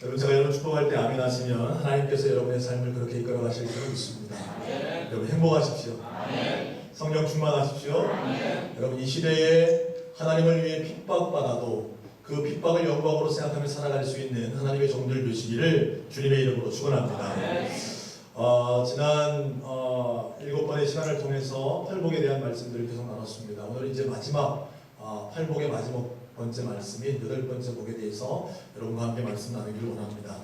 여러분, 제가 여러분 축복할 때 아멘 하시면 하나님께서 여러분의 삶을 그렇게 이끌어 가실 줄 믿습니다. 여러분 행복하십시오. 성령 충만하십시오. 여러분 이 시대에 하나님을 위해 핍박받아도 그 핍박을 영광으로 생각하며 살아갈 수 있는 하나님의 종들 되시기를 주님의 이름으로 축원합니다. 지난 7번의 시간을 통해서 팔복에 대한 말씀들을 계속 나눴습니다. 오늘 이제 마지막 팔복의 마지막 번째 말씀인 8번째 복에 대해서 여러분과 함께 말씀 나누기를 원합니다.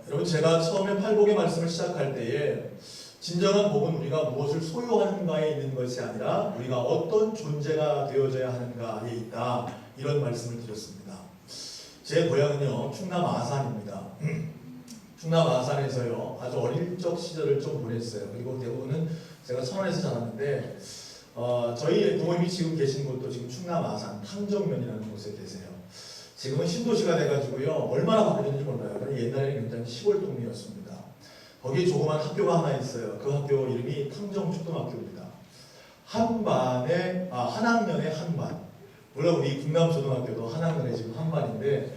여러분, 제가 처음에 팔복의 말씀을 시작할 때에 진정한 복은 우리가 무엇을 소유하는가에 있는 것이 아니라 우리가 어떤 존재가 되어져야 하는가에 있다, 이런 말씀을 드렸습니다. 제 고향은요 충남 아산입니다. 충남 아산에서요 아주 어릴 적 시절을 좀 보냈어요. 그리고 대부분은 제가 천안에서 자랐는데 저희 부모님이 지금 계신 곳도 지금 충남 아산 탕정면이라는 곳에 계세요. 지금은 신도시가 돼가지고요 얼마나 바뀌었는지 몰라요. 옛날에는 굉장히 시골 동네였습니다. 거기에 조그만 학교가 하나 있어요. 그 학교 이름이 탕정초등학교입니다. 한 학년에 한 반. 물론 우리 국남초등학교도 한 학년에 지금 한 반인데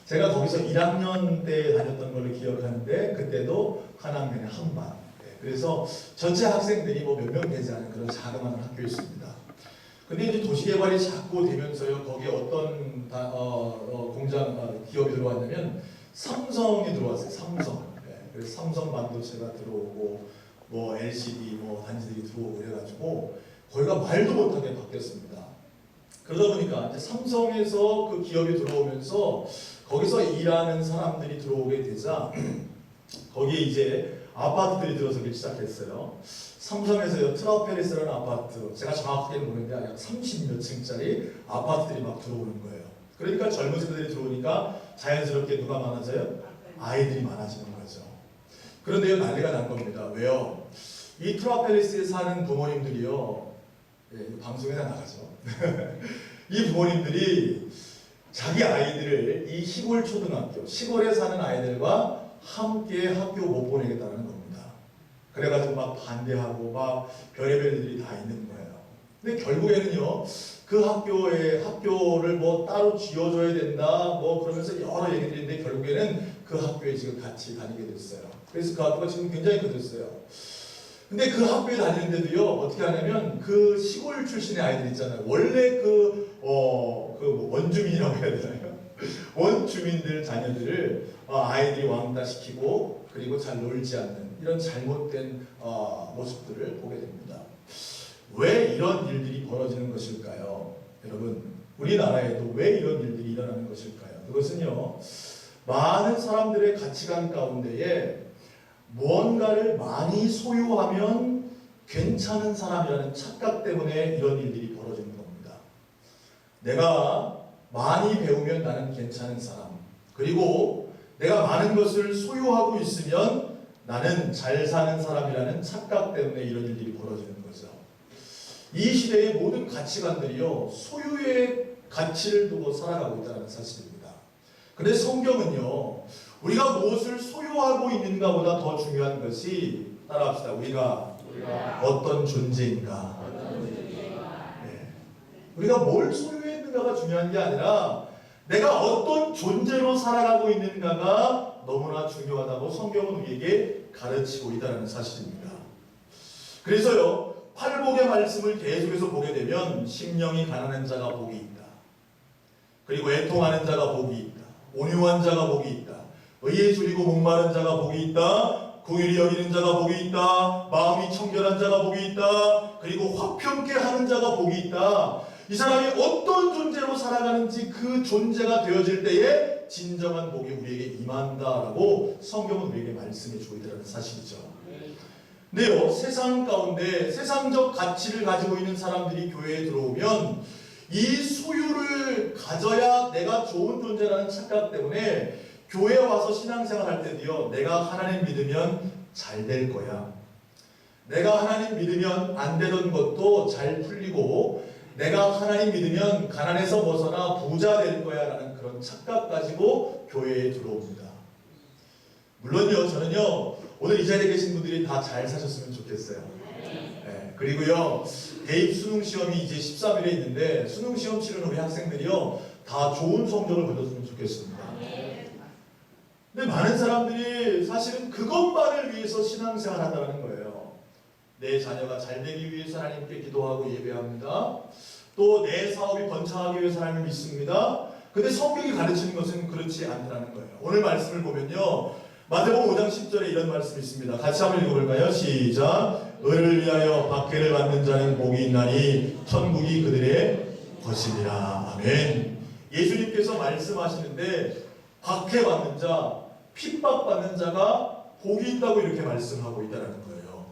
제가 거기서 1학년 때 다녔던 걸로 기억하는데 그때도 한 학년에 한 반. 그래서 전체 학생들이 뭐 몇 명 되지 않은 그런 자그마한 학교였습니다. 근데 이제 도시개발이 자꾸 되면서요 거기에 어떤 기업이 들어왔냐면 삼성이 들어왔어요. 삼성. 그래서 삼성 반도체가 들어오고 뭐 LCD 단지들이 들어오고 그래가지고 거기가 말도 못하게 바뀌었습니다. 그러다 보니까 이제 삼성에서 그 기업이 들어오면서 거기서 일하는 사람들이 들어오게 되자 거기에 이제 아파트들이 들어서기 시작했어요. 삼성에서요 트라페리스라는 아파트, 제가 정확하게는 모르는데 약 30몇 층짜리 아파트들이 막 들어오는 거예요. 그러니까 젊은 세대들이 들어오니까 자연스럽게 누가 많아져요? 아이들이 많아지는 거죠. 그런데요 난리가 난 겁니다. 왜요? 이 트라펠리스에 사는 부모님들이요, 방송에나 나가죠. 이 부모님들이 자기 아이들을 이 시골 초등학교, 시골에 사는 아이들과 함께 학교 못 보내겠다는 겁니다. 그래가지고 막 반대하고 막 별의별 일들이 다 있는 거예요. 근데 결국에는요 그 학교를 뭐 따로 지어줘야 된다 그러면서 여러 얘기들이 있는데 결국에는 그 학교에 지금 같이 다니게 됐어요. 그래서 그 학교가 지금 굉장히 커졌어요. 근데 그 학교에 다니는데도요 어떻게 하냐면 그 시골 출신의 아이들 있잖아요. 원래 원주민이라고 해야 되나요? 원주민들 자녀들을 아이들이 왕따시키고 그리고 잘 놀지 않는 이런 잘못된 모습들을 보게 됩니다. 왜 이런 일들이 벌어지는 것일까요? 여러분, 우리나라에도 왜 이런 일들이 일어나는 것일까요? 그것은요 많은 사람들의 가치관 가운데에 무언가를 많이 소유하면 괜찮은 사람이라는 착각 때문에 이런 일들이 벌어지는 겁니다. 내가 많이 배우면 나는 괜찮은 사람, 그리고 내가 많은 것을 소유하고 있으면 나는 잘 사는 사람이라는 착각 때문에 이런 일들이 벌어지는 거죠. 이 시대의 모든 가치관들이요 소유의 가치를 두고 살아가고 있다는 사실입니다. 그런데 성경은요 우리가 무엇을 소유하고 있는가보다 더 중요한 것이, 따라합시다, 우리가 어떤 존재인가. 우리가 뭘 소유했는가가 중요한 게 아니라 내가 어떤 존재로 살아가고 있는가가 너무나 중요하다고 성경은 우리에게 가르치고 있다는 사실입니다. 그래서요 팔복의 말씀을 계속해서 보게 되면 심령이 가난한 자가 복이 있다, 그리고 애통하는 자가 복이 있다, 온유한 자가 복이 있다, 의에 줄이고 목마른 자가 복이 있다, 긍휼히 여기는 자가 복이 있다, 마음이 청결한 자가 복이 있다, 그리고 화평케 하는 자가 복이 있다. 이 사람이 어떤 존재로 살아가는지 그 존재가 되어질 때에 진정한 복이 우리에게 임한다라고 성경은 우리에게 말씀해 주고 있다는 사실이죠. 근데요 세상 가운데 세상적 가치를 가지고 있는 사람들이 교회에 들어오면 이 소유를 가져야 내가 좋은 존재라는 착각 때문에 교회에 와서 신앙생활 할 때도요 내가 하나님 믿으면 잘 될 거야, 내가 하나님 믿으면 안 되던 것도 잘 풀리고 내가 하나님 믿으면 가난에서 벗어나 부자 될 거야 라는 그런 착각 가지고 교회에 들어옵니다. 물론요 저는요 오늘 이 자리에 계신 분들이 다 잘 사셨으면 좋겠어요. 그리고요 대입 수능 시험이 이제 13일에 있는데 수능 시험 치르는 우리 학생들이요 다 좋은 성적을 거뒀으면 좋겠습니다. 근데 많은 사람들이 사실은 그것만을 위해서 신앙생활 한다는 거예요. 내 자녀가 잘 되기 위해서 하나님께 기도하고 예배합니다. 또 내 사업이 번창하기 위해서 하나님을 믿습니다. 근데 성경이 가르치는 것은 그렇지 않다는 거예요. 오늘 말씀을 보면요, 마태복음 5장 10절에 이런 말씀이 있습니다. 같이 한번 읽어볼까요? 시작. 의를 위하여 박해를 받는 자는 복이 있나니 천국이 그들의 것이니라. 아멘. 예수님께서 말씀하시는데 박해받는 자, 핍박받는 자가 복이 있다고 이렇게 말씀하고 있다는 거예요.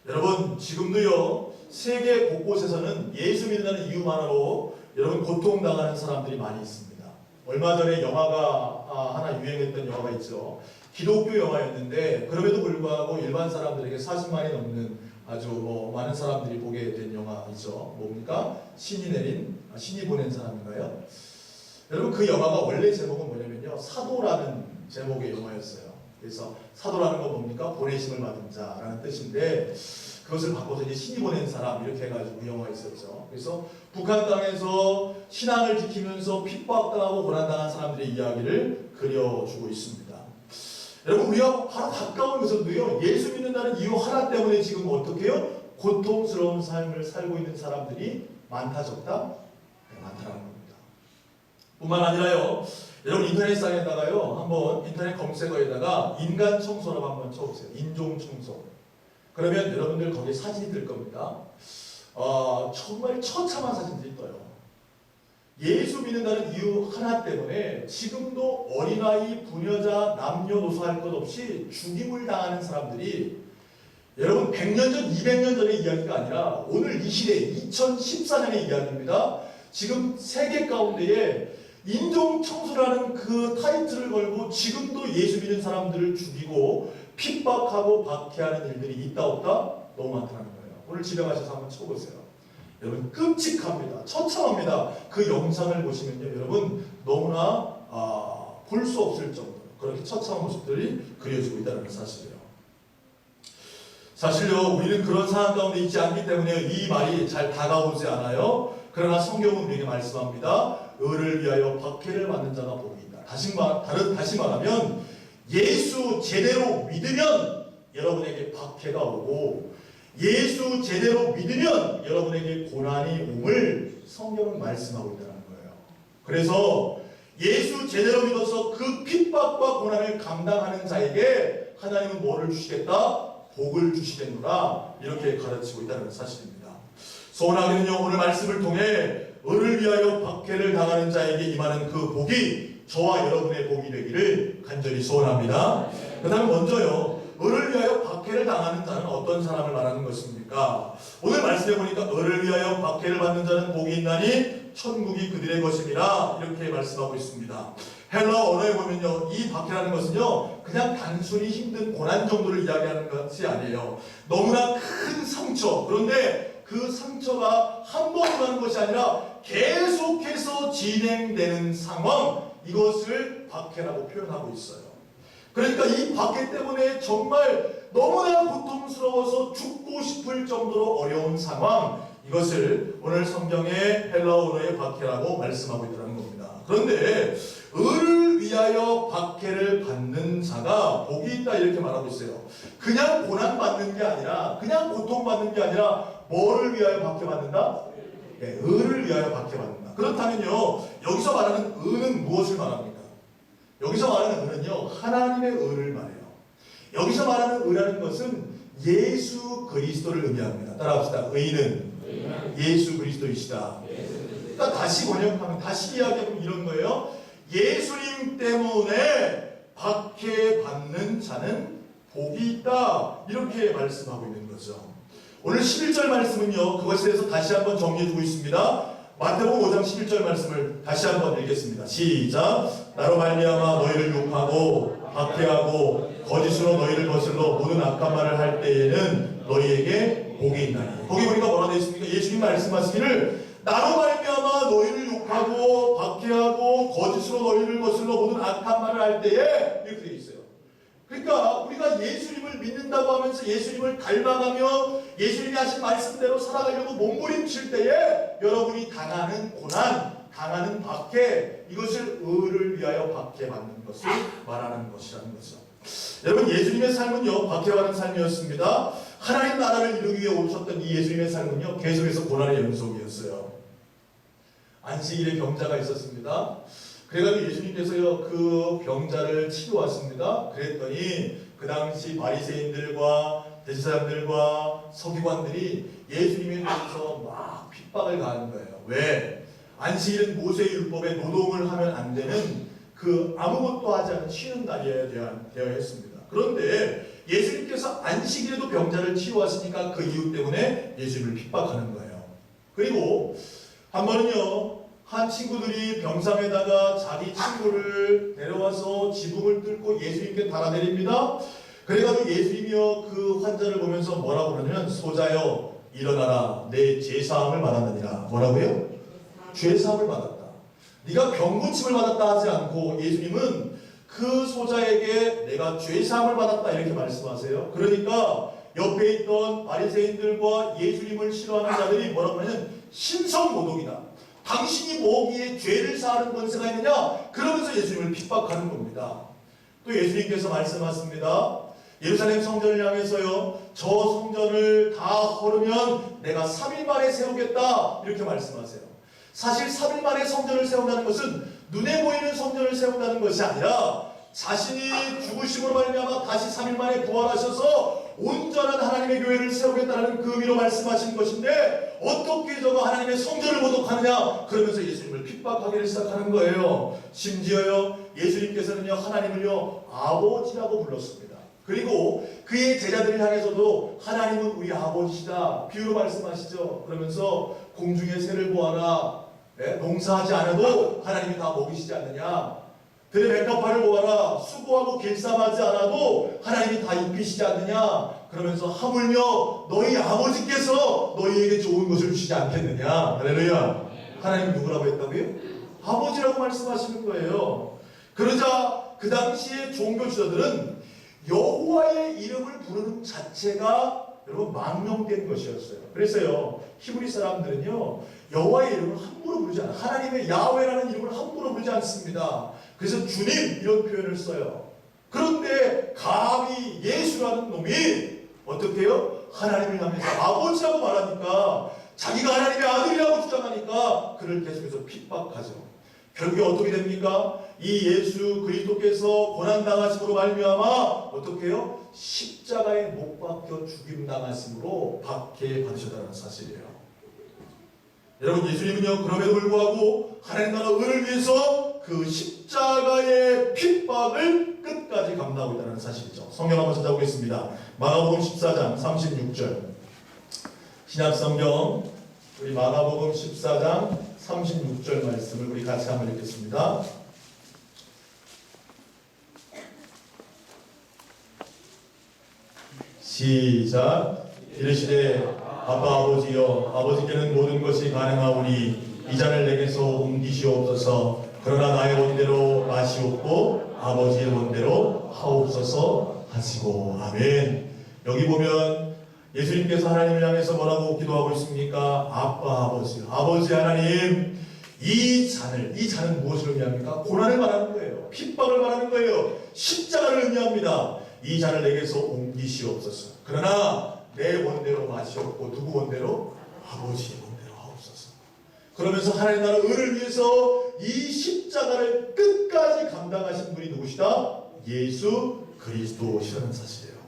여러분, 지금도요, 세계 곳곳에서는 예수 믿는다는 이유만으로 여러분 고통당하는 사람들이 많이 있습니다. 얼마 전에 영화가 하나 유행했던 영화가 있죠. 기독교 영화였는데 그럼에도 불구하고 일반 사람들에게 40만이 넘는 아주 많은 사람들이 보게 된 영화이죠. 뭡니까? 신이 보낸 사람인가요? 여러분, 그 영화가 원래 제목은 뭐냐면요, 사도라는 제목의 영화였어요. 그래서 사도라는 건 뭡니까? 보내심을 받은 자라는 뜻인데 그것을 바꿔서 이제 신이 보낸 사람 이렇게 해가지고 그 영화가 있었죠. 그래서 북한 땅에서 신앙을 지키면서 핍박당하고 고난당한 사람들의 이야기를 그려주고 있습니다. 여러분, 우리가 바로 가까운 곳에서도요, 예수 믿는다는 이유 하나 때문에 지금 어떻게 해요? 고통스러운 삶을 살고 있는 사람들이 많다 적다? 네, 많다는 겁니다. 뿐만 아니라요, 여러분 인터넷상에다가요, 한번 인터넷 검색어에다가 인간 청소라고 한번 쳐보세요. 인종 청소. 그러면 여러분들 거기에 사진이 뜰 겁니다. 정말 처참한 사진들이 떠요. 예수 믿는다는 이유 하나 때문에 지금도 어린아이, 부녀자, 남녀노소 할 것 없이 죽임을 당하는 사람들이 여러분 100년 전, 200년 전의 이야기가 아니라 오늘 이 시대 2014년의 이야기입니다. 지금 세계 가운데에 인종청소라는 그 타이틀을 걸고 지금도 예수 믿는 사람들을 죽이고 핍박하고 박해하는 일들이 있다 없다? 너무 많다는 거예요. 오늘 집에 가셔서 한번 쳐보세요. 여러분 끔찍합니다. 처참합니다. 그 영상을 보시면요, 여러분 너무나 볼 수 없을 정도로 그렇게 처참한 모습들이 그려지고 있다는 사실이에요. 사실요, 우리는 그런 상황 가운데 있지 않기 때문에 이 말이 잘 다가오지 않아요. 그러나 성경은 우리에게 말씀합니다. 의를 위하여 박해를 받는 자가 복이 있다. 다시 말하면 예수 제대로 믿으면 여러분에게 박해가 오고 예수 제대로 믿으면 여러분에게 고난이 옴을 성경은 말씀하고 있다는 거예요. 그래서 예수 제대로 믿어서 그 핍박과 고난을 감당하는 자에게 하나님은 뭐를 주시겠다? 복을 주시겠노라. 이렇게 가르치고 있다는 사실입니다. 소원하기는요, 오늘 말씀을 통해 의를 위하여 박해를 당하는 자에게 임하는 그 복이 저와 여러분의 복이 되기를 간절히 소원합니다. 그 다음에 먼저요, 의를 위하여 박해를 당하는 자는 어떤 사람을 말하는 것입니까? 오늘 말씀해 보니까 의를 위하여 박해를 받는 자는 복이 있나니 천국이 그들의 것임이라 이렇게 말씀하고 있습니다. 헬라어 언어에 보면요, 이 박해라는 것은요, 그냥 단순히 힘든 고난 정도를 이야기하는 것이 아니에요. 너무나 큰 상처, 그런데 그 상처가 한 번 오는 것이 아니라 계속해서 진행되는 상황, 이것을 박해라고 표현하고 있어요. 그러니까 이 박해 때문에 정말 너무나 고통스러워서 죽고 싶을 정도로 어려운 상황, 이것을 오늘 성경의 헬라어 언어의 박해라고 말씀하고 있다는 겁니다. 그런데 의를 위하여 박해를 받는 자가 복이 있다 이렇게 말하고 있어요. 그냥 고난받는 게 아니라, 그냥 고통받는 게 아니라 뭐를 위하여 박해받는다? 네, 의를 위하여 박해받는다. 그렇다면요, 여기서 말하는 의는 무엇을 말합니까? 여기서 말하는 의는요, 하나님의 의를 말해요. 여기서 말하는 의라는 것은 예수 그리스도를 의미합니다. 따라합시다. 의는 예수 그리스도이시다. 그러니까 다시 번역하면, 다시 이야기하면 이런 거예요. 예수님 때문에 박해받는 자는 복이 있다. 이렇게 말씀하고 있는 거죠. 오늘 11절 말씀은요, 그것에 대해서 다시 한번 정리해주고 있습니다. 마태복음 5장 11절 말씀을 다시 한번 읽겠습니다. 시작. 나로 말미암아 너희를 욕하고 박해하고 거짓으로 너희를 거슬러 모든 악한 말을 할 때에는 너희에게 복이 있나니. 거기 보니까 뭐라 되어 있습니까? 예수님 말씀하시기를 나로 말미암아 너희를 욕하고 박해하고 거짓으로 너희를 거슬러 모든 악한 말을 할 때에 이렇게 되어 있어요. 그러니까 우리가 예수님을 믿는다고 하면서 예수님을 닮아가며 예수님이 하신 말씀대로 살아가려고 몸부림칠 때에 여러분이 당하는 고난, 당하는 박해, 이것을 의를 위하여 박해받는 것을 말하는 것이라는 거죠. 여러분, 예수님의 삶은요 박해받는 삶이었습니다. 하나님 나라를 이루기 위해 오셨던 이 예수님의 삶은요 계속해서 고난의 연속이었어요. 안식일에 병자가 있었습니다. 그래가지고 예수님께서요 그 병자를 치료왔습니다. 그랬더니 그 당시 바리새인들과 대제사장들과 서기관들이 예수님에 대해서 막 핍박을 가하는 거예요. 왜? 안식일은 모세의 율법에 노동을 하면 안 되는 그 아무것도 하지 않은 쉬는 날이어야 되어 했습니다. 그런데 예수님께서 안식일에도 병자를 치유하시니까 그 이유 때문에 예수님을 핍박하는 거예요. 그리고 한 번은요 한 친구들이 병상에다가 자기 친구를 데려와서 지붕을 뚫고 예수님께 달아내립니다. 그래가지고 예수님이요 그 환자를 보면서 뭐라고 그러냐면 소자여 일어나라 내 죄사함을 받았느니라. 뭐라고요? 죄사함을 받았다. 네가 병고침을 받았다 하지 않고 예수님은 그 소자에게 내가 죄사함을 받았다 이렇게 말씀하세요. 그러니까 옆에 있던 바리새인들과 예수님을 싫어하는 자들이 뭐라고 하냐면 신성모독이다. 당신이 뭐기에 죄를 사하는 권세가 있느냐? 그러면서 예수님을 핍박하는 겁니다. 또 예수님께서 말씀하십니다. 예루살렘 성전을 향해서요 저 성전을 다 헐으면 내가 3일 만에 세우겠다 이렇게 말씀하세요. 사실 3일 만에 성전을 세운다는 것은 눈에 보이는 성전을 세운다는 것이 아니라 자신이 죽으심으로 말미암아 다시 3일 만에 부활하셔서 온전한 하나님의 교회를 세우겠다는 그 의미로 말씀하신 것인데 어떻게 저가 하나님의 성전을 모독하느냐 그러면서 예수님을 핍박하기를 시작하는 거예요. 심지어요 예수님께서는요 하나님을요 아버지라고 불렀습니다. 그리고 그의 제자들을 향해서도 하나님은 우리 아버지시다 비유로 말씀하시죠. 그러면서 공중의 새를 보아라. 네? 농사하지 않아도 하나님이 다 먹이시지 않느냐. 들의 백합화를 보아라. 수고하고 길쌈하지 않아도 하나님이 다 입히시지 않느냐. 그러면서 하물며 너희 아버지께서 너희에게 좋은 것을 주시지 않겠느냐. 할렐루야. 하나님 누구라고 했다고요? 아버지라고 말씀하시는 거예요. 그러자 그 당시에 종교 지도자들은 여호와의 이름을 부르는 자체가 여러분 망명된 것이었어요. 그래서요 히브리 사람들은요 여호와의 이름을 함부로 부르지 않아요. 하나님의 야훼라는 이름을 함부로 부르지 않습니다. 그래서 주님 이런 표현을 써요. 그런데 감히 예수라는 놈이 어떻게 해요? 하나님을 향해서 아버지라고 말하니까 자기가 하나님의 아들이라고 주장하니까 그를 계속해서 핍박하죠. 결국에 어떻게 됩니까? 이 예수 그리스도께서 고난당하심으로 말미암아 어떻게 해요? 십자가에 못 박혀 죽임당하심으로 박해받으셨다는 사실이에요. 여러분 예수님은요 그럼에도 불구하고 하나님 나라 의를 위해서 그 십자가의 핍박을 끝까지 감당하고 있다는 사실이죠. 성경 한번 찾아보겠습니다. 마가복음 14장 36절 신약성경 우리 마가복음 14장 36절 말씀을 우리 같이 한번 읽겠습니다. 시작. 이르시되 아빠 아버지여 아버지께는 모든 것이 가능하오니 이 잔을 내게서 옮기시옵소서. 그러나 나의 원대로 마시옵고 아버지의 원대로 하옵소서 하시고. 아멘. 여기 보면 예수님께서 하나님을 향해서 뭐라고 기도하고 있습니까? 아빠 아버지 아버지 하나님 이 잔은 무엇을 의미합니까? 고난을 말하는 거예요. 핍박을 말하는 거예요. 십자가를 의미합니다. 이 잔을 내게서 옮기시옵소서. 그러나 내 원대로 마시옵고 누구 원대로? 아버지의 원대로 하옵소서. 그러면서 하나님 나라 의를 위해서 이 십자가를 끝까지 감당하신 분이 누구시다? 예수 그리스도시라는 사실이에요.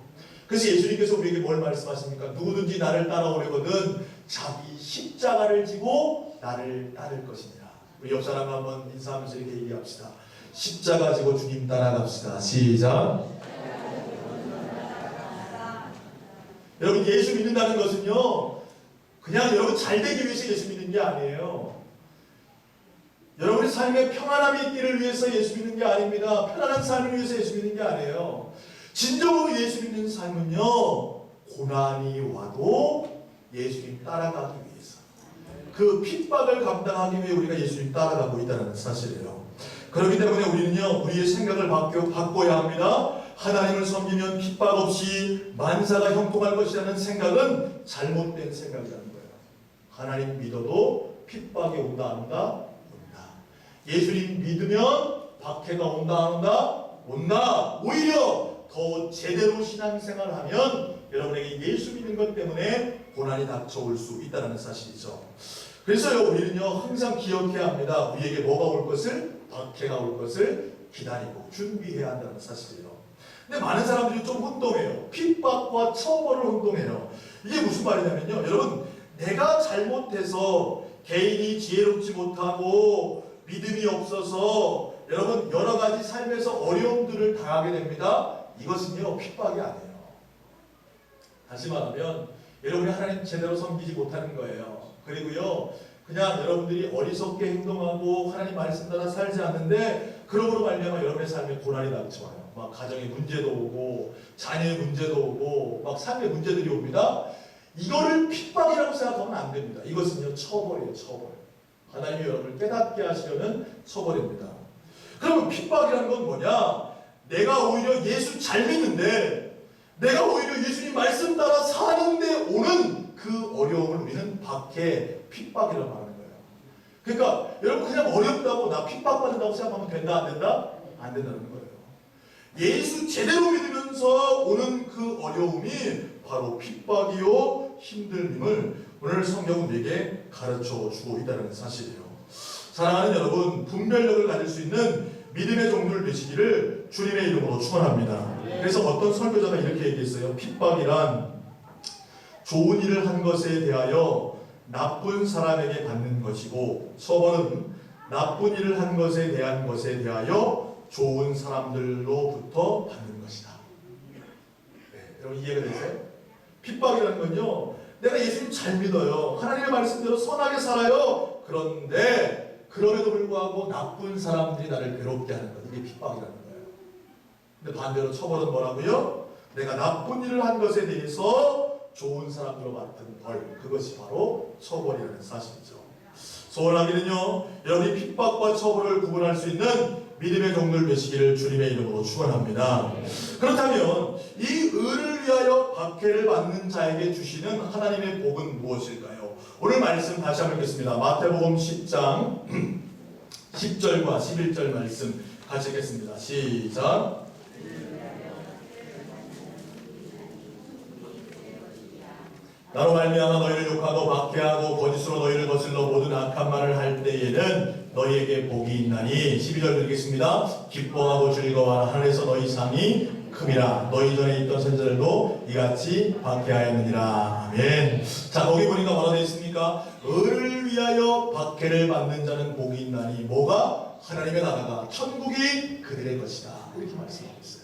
그래서 예수님께서 우리에게 뭘 말씀하십니까? 누구든지 나를 따라오려거든 자기 십자가를 지고 나를 따를 것이니라. 우리 옆 사람과 한번 인사하면서 이렇게 얘기합시다. 십자가 지고 주님 따라갑시다. 시작. 여러분 예수 믿는다는 것은요 그냥 여러분 잘되기 위해서 예수 믿는 게 아니에요. 여러분의 삶에 평안함이 있기를 위해서 예수 믿는 게 아닙니다. 편안한 삶을 위해서 예수 믿는 게 아니에요. 진정으로 예수 믿는 삶은요 고난이 와도 예수님 따라가기 위해서 그 핍박을 감당하기 위해 우리가 예수님 따라가고 있다는 사실이에요. 그렇기 때문에 우리는요 우리의 생각을 바꿔야 합니다. 하나님을 섬기면 핍박 없이 만사가 형통할 것이라는 생각은 잘못된 생각이라는 거예요. 하나님 믿어도 핍박이 온다 안 온다? 온다. 예수님 믿으면 박해가 온다 안 온다? 온다. 오히려 더 제대로 신앙생활을 하면 여러분에게 예수 믿는 것 때문에 고난이 닥쳐올 수 있다는 사실이죠. 그래서요, 우리는요 항상 기억해야 합니다. 우리에게 뭐가 올 것을, 박해가 올 것을 기다리고 준비해야 한다는 사실이에요. 근데 많은 사람들이 좀 혼동해요. 핍박과 처벌을 혼동해요. 이게 무슨 말이냐면요, 여러분, 내가 잘못해서 개인이 지혜롭지 못하고 믿음이 없어서 여러분 여러 가지 삶에서 어려움들을 당하게 됩니다. 이것은요 핍박이 아니에요. 다시 말하면 여러분이 하나님 제대로 섬기지 못하는 거예요. 그리고요 그냥 여러분들이 어리석게 행동하고 하나님 말씀 따라 살지 않는데 그러므로 말미암아 여러분의 삶에 고난이 닥쳐와요. 막 가정의 문제도 오고 자녀의 문제도 오고 막 삶의 문제들이 옵니다. 이거를 핍박이라고 생각하면 안 됩니다. 이것은요 처벌이에요. 처벌. 하나님이 여러분을 깨닫게 하시려는 처벌입니다. 그러면 핍박이라는 건 뭐냐? 내가 오히려 예수 잘 믿는데, 내가 오히려 예수님 말씀 따라 사는데 오는 그 어려움을 우리는 박해, 핍박이라고 말하는 거예요. 그러니까 여러분 그냥 어렵다고 나 핍박받는다고 생각하면 된다 안 된다? 안 된다는 거예요. 예수 제대로 믿으면서 오는 그 어려움이 바로 핍박이요 힘듦임을 오늘 성경은 우리에게 가르쳐 주고 있다는 사실이에요. 사랑하는 여러분, 분별력을 가질 수 있는 믿음의 종들 되시기를 주님의 이름으로 축원합니다. 그래서 어떤 설교자가 이렇게 얘기했어요. 핍박이란 좋은 일을 한 것에 대하여 나쁜 사람에게 받는 것이고, 처벌은 나쁜 일을 한 것에 대하여 좋은 사람들로부터 받는 것이다. 네, 여러분 이해가 되세요? 핍박이라는 건요, 내가 예수님 잘 믿어요. 하나님의 말씀대로 선하게 살아요. 그런데 그럼에도 불구하고 나쁜 사람들이 나를 괴롭게 하는 것, 이게 핍박이라는 거예요. 근데 반대로 처벌은 뭐라고요? 내가 나쁜 일을 한 것에 대해서 좋은 사람들로 맡은 벌, 그것이 바로 처벌이라는 사실이죠. 소원하기는요, 여러분이 핍박과 처벌을 구분할 수 있는 믿음의 종들 되시기를 주님의 이름으로 축원합니다. 그렇다면 이 의를 위하여 박해를 받는 자에게 주시는 하나님의 복은 무엇일까요? 오늘 말씀 다시 한번 읽겠습니다. 마태복음 10장 10절과 11절 말씀 같이 읽겠습니다. 시작. 나로 말미암아 너희를 욕하고 박해하고 거짓으로 너희를 거슬러 모든 악한 말을 할 때에는 너희에게 복이 있나니. 12절 읽겠습니다. 기뻐하고 즐거워하라. 하늘에서 너희 상이 큼이라. 너희 전에 있던 선지자들도 이같이 박해하였느니라. 아멘. 자, 거기 보니까 뭐라 되어 있습니까? 의를 위하여 박해를 받는 자는 복이 있나니. 뭐가? 하나님의 나라가, 천국이 그들의 것이다. 이렇게 말씀하고 있어요.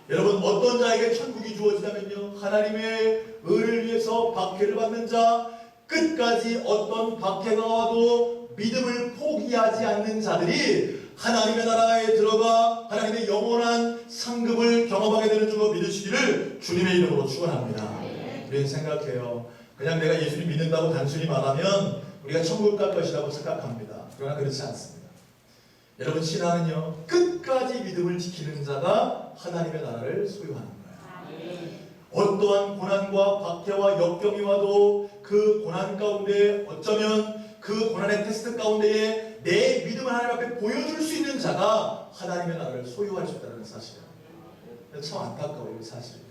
여러분, 어떤 자에게 천국이 주어지냐면요, 하나님의 의를 위해서 박해를 받는 자, 끝까지 어떤 박해가 와도 믿음을 포기하지 않는 자들이 하나님의 나라에 들어가 하나님의 영원한 상급을 경험하게 되는 줄로 믿으시기를 주님의 이름으로 축원합니다. 우리는 생각해요. 그냥 내가 예수님 믿는다고 단순히 말하면 우리가 천국 갈 것이라고 생각합니다. 그러나 그렇지 않습니다. 여러분, 신앙은요, 끝까지 믿음을 지키는 자가 하나님의 나라를 소유하는 거예요. 어떠한 고난과 박해와 역경이 와도 그 고난 가운데, 어쩌면 그 고난의 테스트 가운데에 내 믿음을 하나님 앞에 보여줄 수 있는 자가 하나님의 나라를 소유할 수 있다는 사실이에요. 참 안타까워요, 이 사실이에요.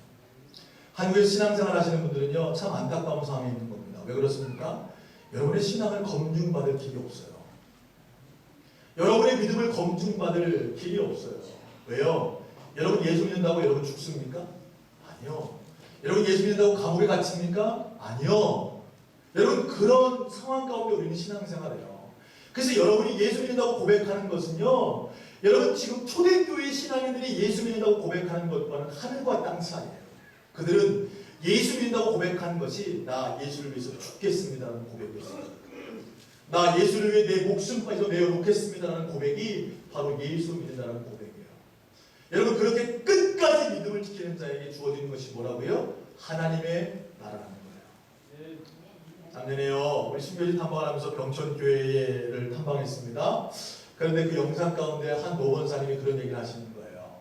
한국에서 신앙생활 하시는 분들은요, 참 안타까운 상황에 있는 겁니다. 왜 그렇습니까? 여러분의 신앙을 검증받을 길이 없어요. 여러분의 믿음을 검증받을 길이 없어요. 왜요? 여러분 예수 믿는다고 여러분 죽습니까? 아니요. 여러분 예수 믿는다고 감옥에 갇힙니까? 아니요. 여러분 그런 상황 가운데 우리는 신앙생활해요. 그래서 여러분이 예수 믿는다고 고백하는 것은요, 여러분 지금 초대교회 신앙인들이 예수 믿는다고 고백하는 것과는 하늘과 땅 사이예요. 그들은 예수 믿는다고 고백하는 것이 나 예수를 위해서 죽겠습니다라는 고백이었어요. 나 예수를 위해 내 목숨까지 내어놓겠습니다라는 고백이 바로 예수 믿는다는 고백이에요. 여러분, 그렇게 끝까지 믿음을 지키는 자에게 주어지는 것이 뭐라고요? 하나님의 나라라는 거예요. 작년에요, 우리 신교지 탐방을 하면서 병천교회를 탐방했습니다. 그런데 그 영상 가운데 한 노원사님이 그런 얘기를 하시는 거예요.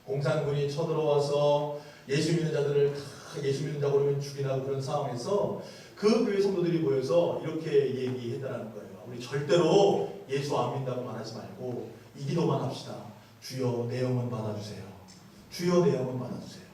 공산군이 쳐들어와서 예수 믿는 자들을 다 예수 믿는 자고 그러면 죽이라고 그런 상황에서 그 교회 성도들이 모여서 이렇게 얘기했다는 거예요. 우리 절대로 예수 안 믿는다고 말하지 말고 이 기도만 합시다. 주여 내 영혼 받아주세요. 주여 내 영혼 받아주세요.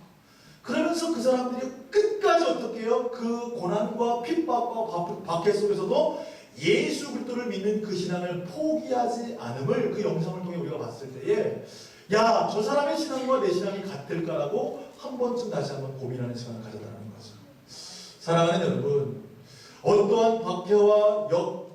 그러면서 그 사람들이 끝까지 어떻게 해요? 그 고난과 핍박과 박해 속에서도 예수 그리스도를 믿는 그 신앙을 포기하지 않음을 그 영상을 통해 우리가 봤을 때에 야, 저 사람의 신앙과 내 신앙이 같을까라고 한 번쯤 다시 한번 고민하는 시간을 가졌다는 거죠. 사랑하는 여러분, 어떠한 박해와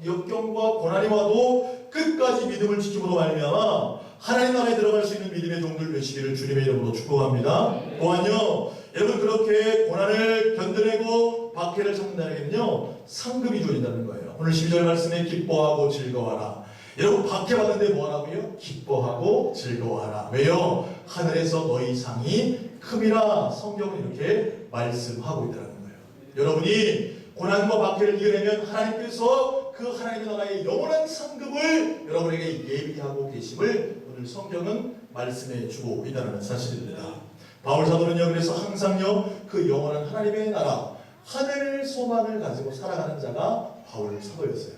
역경과 고난이 와도 끝까지 믿음을 지키므로 말미암아 하나님 나라에 들어갈 수 있는 믿음의 종들 되시기를 주님의 이름으로 축복합니다. 또한요, 여러분 그렇게 고난을 견뎌내고 박해를 참는다면요 상급이 주어진다는 거예요. 오늘 12절 말씀에 기뻐하고 즐거워하라. 여러분 박해받는데 뭐하라고요? 기뻐하고 즐거워하라. 왜요? 하늘에서 너희 상이 큼이라 성경은 이렇게 말씀하고 있다는 거예요. 여러분이 고난과 박해를 이겨내면 하나님께서 그 하나님의 나라의 영원한 상급을 여러분에게 예비하고 계심을 오늘 성경은 말씀해 주고 있다는 사실입니다. 바울 사도는요, 그래서 항상요 그 영원한 하나님의 나라 하늘 소망을 가지고 살아가는 자가 바울 사도였어요.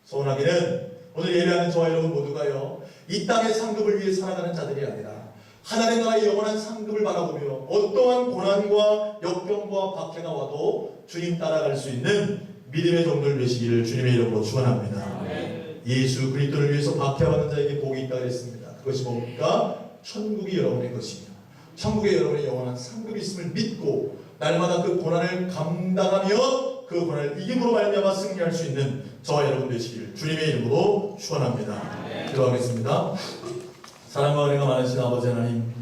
소원하기는 오늘 예배하는 저와 여러분 모두가요 이 땅의 상급을 위해 살아가는 자들이 아니라 하나님 나라의 영원한 상급을 바라보며 어떠한 고난과 역경과 박해가 와도 주님 따라갈 수 있는 믿음의 종들 되시기를 주님의 이름으로 축원합니다. 예수 그리스도를 위해서 박해받는 자에게 복이 있다 그랬습니다. 그것이 뭡니까? 천국이 여러분의 것이며 천국에 여러분의 영원한 상급이 있음을 믿고 날마다 그 고난을 감당하며 그 고난을 이김으로 말미암아 승리할 수 있는 저와 여러분 되시기를 주님의 이름으로 축원합니다. 기도하겠습니다. 사랑과 은혜가 많으신 아버지 하나님,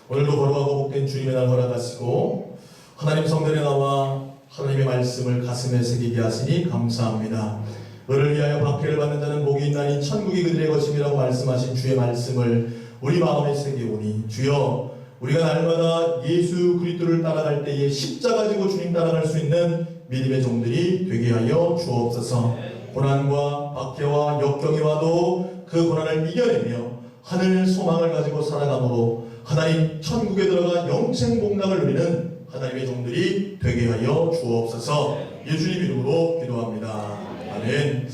오늘도 거룩하고 복된 주님의 날 허락하시고 하나님 성전에 나와 하나님의 말씀을 가슴에 새기게 하시니 감사합니다. 너를 위하여 박해를 받는 자는 복이 있나니 천국이 그들의 것임이라고 말씀하신 주의 말씀을 우리 마음에 새기오니 주여 우리가 날마다 예수 그리스도를 따라갈 때에 십자가 지고 주님 따라갈 수 있는 믿음의 종들이 되게 하여 주옵소서. 고난과 박해와 역경이 와도 그 고난을 이겨내며 하늘 소망을 가지고 살아가므로 하나님 천국에 들어가 영생 복락을 누리는 하나님의 종들이 되게 하여 주옵소서. 예수님 이름으로 기도합니다. 아멘.